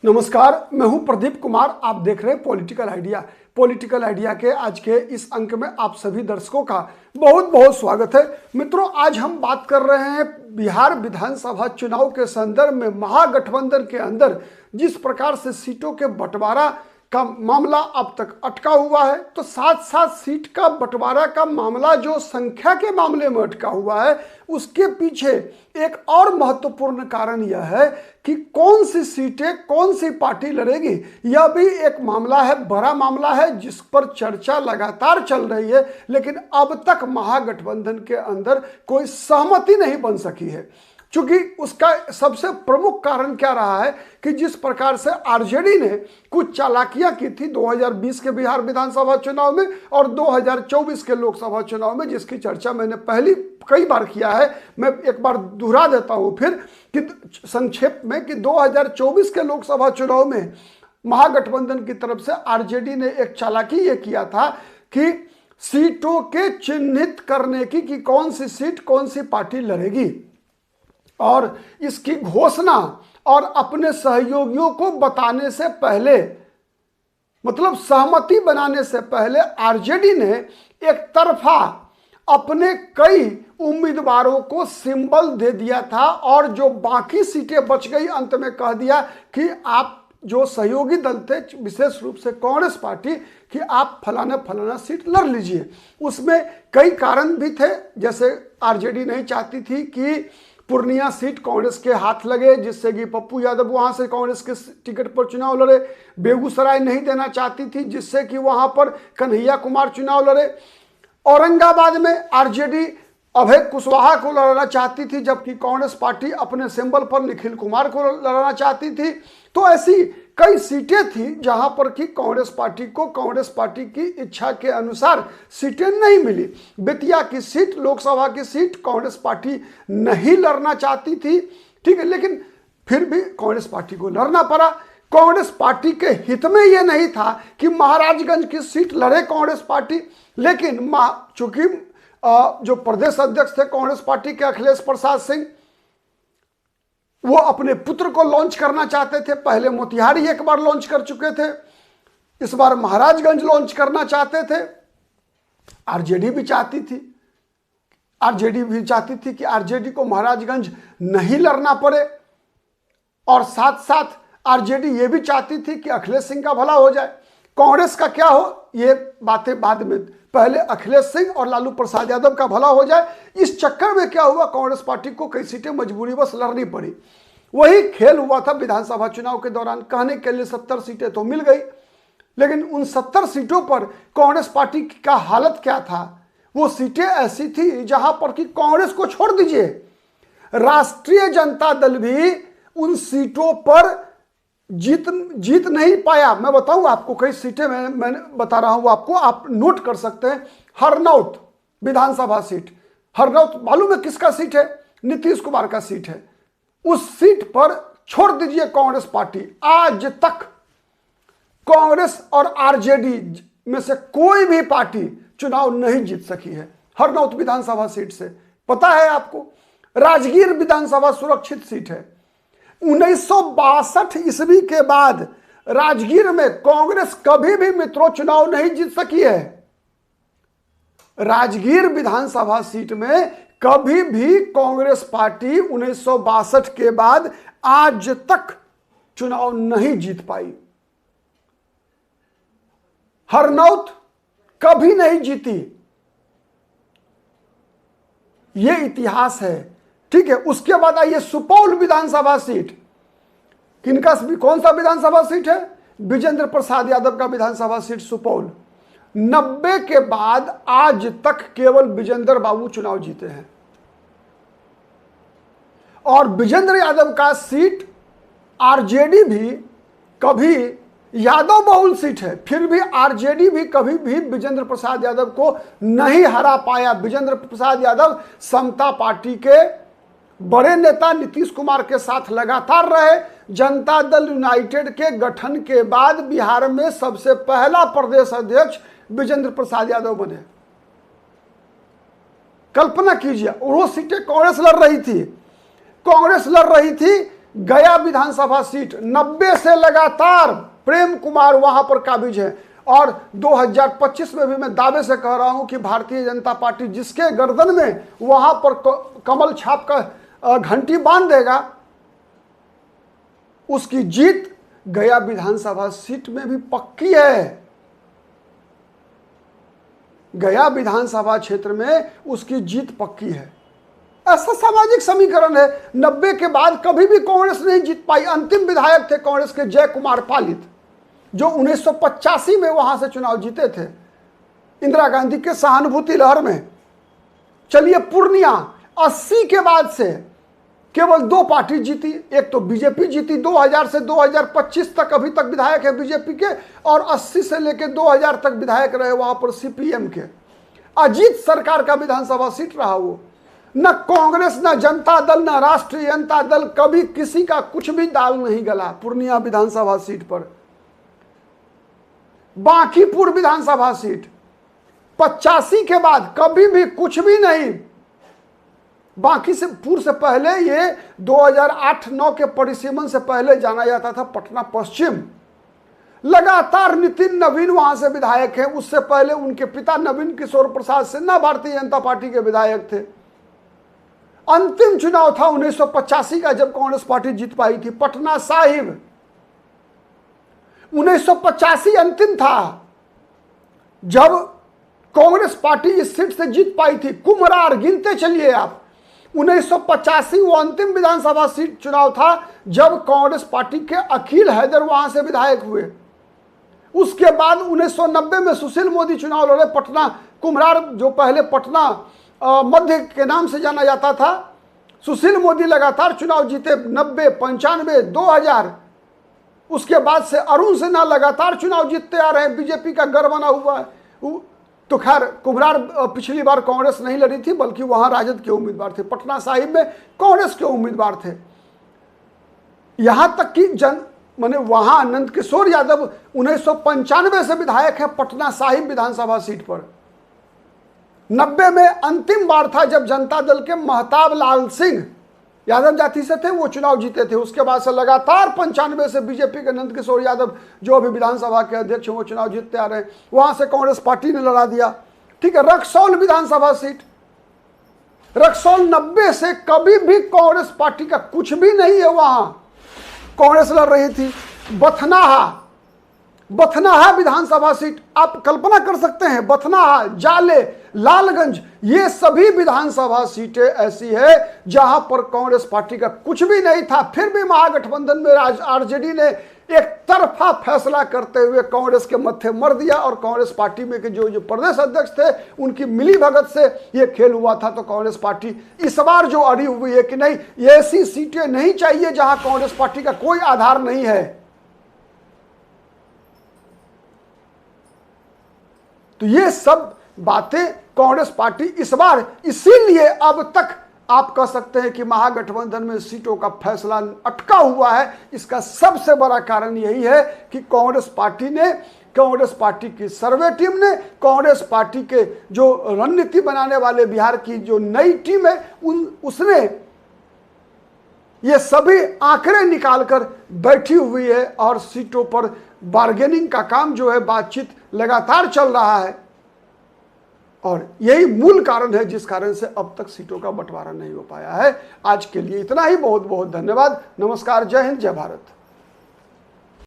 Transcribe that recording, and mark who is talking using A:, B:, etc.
A: नमस्कार, मैं हूं प्रदीप कुमार। आप देख रहे हैं पॉलिटिकल आइडिया। पॉलिटिकल आइडिया के आज के इस अंक में आप सभी दर्शकों का बहुत बहुत स्वागत है। मित्रों, आज हम बात कर रहे हैं बिहार विधानसभा चुनाव के संदर्भ में महागठबंधन के अंदर जिस प्रकार से सीटों के बंटवारा का मामला अब तक अटका हुआ है, तो साथ साथ सीट का बंटवारा का मामला जो संख्या के मामले में अटका हुआ है, उसके पीछे एक और महत्वपूर्ण कारण यह है कि कौन सी सीटें कौन सी पार्टी लड़ेगी। यह भी एक मामला है, बड़ा मामला है, जिस पर चर्चा लगातार चल रही है, लेकिन अब तक महागठबंधन के अंदर कोई सहमति नहीं बन सकी है। चूंकि उसका सबसे प्रमुख कारण क्या रहा है कि जिस प्रकार से आरजेडी ने कुछ चालाकियां की थी 2020 के बिहार विधानसभा चुनाव में और 2024 के लोकसभा चुनाव में, जिसकी चर्चा मैंने पहले कई बार किया है, मैं एक बार दोहरा देता हूं फिर कि संक्षेप में कि 2024 के लोकसभा चुनाव में महागठबंधन की तरफ से आरजेडी ने एक चालाकी ये किया था कि सीटों के चिन्हित करने की कि कौन सी सीट कौन सी पार्टी लड़ेगी, और इसकी घोषणा और अपने सहयोगियों को बताने से पहले, मतलब सहमति बनाने से पहले, आरजेडी ने एक तरफा अपने कई उम्मीदवारों को सिंबल दे दिया था और जो बाकी सीटें बच गई अंत में कह दिया कि आप जो सहयोगी दल थे, विशेष रूप से कांग्रेस पार्टी, कि आप फलाना फलाना सीट लड़ लीजिए। उसमें कई कारण भी थे, जैसे आरजेडी नहीं चाहती थी कि पूर्णिया सीट कांग्रेस के हाथ लगे, जिससे कि पप्पू यादव वहां से कांग्रेस के टिकट पर चुनाव लड़े। बेगूसराय नहीं देना चाहती थी, जिससे कि वहां पर कन्हैया कुमार चुनाव लड़े। औरंगाबाद में आरजेडी अभय कुशवाहा को लड़ाना चाहती थी, जबकि कांग्रेस पार्टी अपने सिंबल पर निखिल कुमार को लड़ाना चाहती थी। तो ऐसी कई सीटें थी जहां पर कि कांग्रेस पार्टी की इच्छा के अनुसार सीटें नहीं मिली। बेतिया की सीट, लोकसभा की सीट कांग्रेस पार्टी नहीं लड़ना चाहती थी, ठीक है, लेकिन फिर भी कांग्रेस पार्टी को लड़ना पड़ा। कांग्रेस पार्टी के हित में यह नहीं था कि महाराजगंज की सीट लड़े कांग्रेस पार्टी, लेकिन चूंकि जो प्रदेश अध्यक्ष थे कांग्रेस पार्टी के अखिलेश प्रसाद सिंह, वो अपने पुत्र को लॉन्च करना चाहते थे। पहले मोतिहारी एक बार लॉन्च कर चुके थे, इस बार महाराजगंज लॉन्च करना चाहते थे। आरजेडी भी चाहती थी कि आरजेडी को महाराजगंज नहीं लड़ना पड़े, और साथ साथ आरजेडी ये भी चाहती थी कि अखिलेश सिंह का भला हो जाए। कांग्रेस का क्या हो, ये बातें बाद में, पहले अखिलेश सिंह और लालू प्रसाद यादव का भला हो जाए। इस चक्कर में क्या हुआ, कांग्रेस पार्टी को कई सीटें मजबूरी बस लड़नी पड़ी। वही खेल हुआ था विधानसभा चुनाव के दौरान। कहने के लिए 70 सीटें तो मिल गई, लेकिन उन 70 सीटों पर कांग्रेस पार्टी का हालत क्या था। वो सीटें ऐसी थी जहां पर कि कांग्रेस को छोड़ दीजिए, राष्ट्रीय जनता दल भी उन सीटों पर जीत नहीं पाया। मैं बताऊं आपको, कई सीटें मैंने बता रहा हूं आपको, आप नोट कर सकते हैं। हरनौत विधानसभा सीट, हरनौत मालूम है किसका सीट है? नीतीश कुमार का सीट है। उस सीट पर छोड़ दीजिए कांग्रेस पार्टी, आज तक कांग्रेस और आरजेडी में से कोई भी पार्टी चुनाव नहीं जीत सकी है हरनौत विधानसभा सीट से। पता है आपको, राजगीर विधानसभा सुरक्षित सीट है। 1962 ईस्वी के बाद राजगीर में कांग्रेस कभी भी मित्रों चुनाव नहीं जीत सकी है। राजगीर विधानसभा सीट में कभी भी कांग्रेस पार्टी 1962 के बाद आज तक चुनाव नहीं जीत पाई। हरनौत कभी नहीं जीती, यह इतिहास है, ठीक है। उसके बाद आइए सुपौल विधानसभा सीट, किनका, कौन सा विधानसभा सीट है? विजेंद्र प्रसाद यादव का विधानसभा सीट सुपौल। 90 के बाद आज तक केवल विजेंद्र बाबू चुनाव जीते हैं, और विजेंद्र यादव का सीट आरजेडी भी कभी, यादव बहुल सीट है, फिर भी आरजेडी भी कभी भी विजेंद्र प्रसाद यादव को नहीं हरा पाया। विजेंद्र प्रसाद यादव समता पार्टी के बड़े नेता नीतीश कुमार के साथ लगातार रहे। जनता दल यूनाइटेड के गठन के बाद बिहार में सबसे पहला प्रदेश अध्यक्ष विजेंद्र प्रसाद यादव बने। कल्पना कीजिए, वो सीटें कांग्रेस लड़ रही थी गया विधानसभा सीट 90 से लगातार प्रेम कुमार वहां पर काबिज है। और 2025 में भी मैं दावे से कह रहा हूं कि भारतीय जनता पार्टी जिसके गर्दन में वहां पर कमल छाप का घंटी बांध देगा, उसकी जीत गया विधानसभा सीट में भी पक्की है। गया विधानसभा क्षेत्र में उसकी जीत पक्की है। ऐसा सामाजिक समीकरण है। 90 के बाद कभी भी कांग्रेस नहीं जीत पाई। अंतिम विधायक थे कांग्रेस के जय कुमार पालित, जो 1985 में वहां से चुनाव जीते थे इंदिरा गांधी के सहानुभूति लहर में। चलिए पूर्णिया 80 के बाद से केवल 2 पार्टी जीती। एक तो बीजेपी जीती, 2000 से 2025 तक अभी तक विधायक है बीजेपी के, और 80 से लेकर 2000 तक विधायक रहे वहां पर सीपीएम के। अजीत सरकार का विधानसभा सीट रहा वो। न कांग्रेस, न जनता दल, न राष्ट्रीय जनता दल, कभी किसी का कुछ भी दाल नहीं गला पूर्णिया विधानसभा सीट पर। बांकीपुर विधानसभा सीट 85 के बाद कभी भी कुछ भी नहीं। बांकीपुर से पहले ये 2008-9 के परिसीमन से पहले जाना जाता था पटना पश्चिम। लगातार नितिन नवीन वहां से विधायक हैं। उससे पहले उनके पिता नवीन किशोर प्रसाद सिन्हा भारतीय जनता पार्टी के विधायक थे। अंतिम चुनाव था 1985 का, जब कांग्रेस पार्टी जीत पाई थी पटना साहिब। 1985 अंतिम था जब कांग्रेस पार्टी इस सीट से जीत पाई थी। कुम्हरार गिनते चलिए आप। 1985 वो अंतिम विधानसभा सीट चुनाव था जब कांग्रेस पार्टी के अखिल हैदर वहां से विधायक हुए। उसके बाद 1990 में सुशील मोदी चुनाव लड़े पटना कुम्हरार, जो पहले पटना मध्य के नाम से जाना जाता था। सुशील मोदी लगातार चुनाव जीते 90, 95, 2000। उसके बाद से अरुण सिन्हा लगातार चुनाव जीतते आ रहे हैं। बीजेपी का गढ़ बना हुआ है। तो खैर कुम्हरार पिछली बार कांग्रेस नहीं लड़ी थी, बल्कि वहां राजद के उम्मीदवार थे। पटना साहिब में कांग्रेस के उम्मीदवार थे। यहां तक कि माने वहां नंद किशोर यादव 1995 से विधायक है पटना साहिब विधानसभा सीट पर। 90 में अंतिम बार था जब जनता दल के महताब लाल सिंह यादव जाति से थे, वो चुनाव जीते थे। उसके बाद से लगातार 95 से बीजेपी के नंद किशोर यादव, जो अभी विधानसभा के अध्यक्ष हैं, वो चुनाव जीतते आ रहे हैं। वहां से कांग्रेस पार्टी ने लड़ा दिया। ठीक है, रक्सौल विधानसभा सीट, रक्सौल 90 से कभी भी कांग्रेस पार्टी का कुछ भी नहीं है। वहां कांग्रेस लड़ रही थी। बथनाहा विधानसभा सीट, आप कल्पना कर सकते हैं, बथनाहा, जाले, लालगंज, ये सभी विधानसभा सीटें ऐसी है जहां पर कांग्रेस पार्टी का कुछ भी नहीं था। फिर भी महागठबंधन में आरजेडी ने एक तरफा फैसला करते हुए कांग्रेस के मत्थे मर दिया, और कांग्रेस पार्टी में के जो प्रदेश अध्यक्ष थे उनकी मिली भगत से ये खेल हुआ था। तो कांग्रेस पार्टी इस बार जो अड़ी हुई है कि नहीं, ये ऐसी सीटें नहीं चाहिए जहां कांग्रेस पार्टी का कोई आधार नहीं है। तो ये सब बातें कांग्रेस पार्टी इस बार, इसीलिए अब तक आप कह सकते हैं कि महागठबंधन में सीटों का फैसला अटका हुआ है। इसका सबसे बड़ा कारण यही है कि कांग्रेस पार्टी की सर्वे टीम ने, कांग्रेस पार्टी के जो रणनीति बनाने वाले बिहार की जो नई टीम है, उसने ये सभी आंकड़े निकालकर बैठी हुई है, और सीटों पर बार्गेनिंग का काम जो है, बातचीत लगातार चल रहा है। और यही मूल कारण है जिस कारण से अब तक सीटों का बंटवारा नहीं हो पाया है। आज के लिए इतना ही। बहुत बहुत धन्यवाद। नमस्कार, जय हिंद, जय भारत।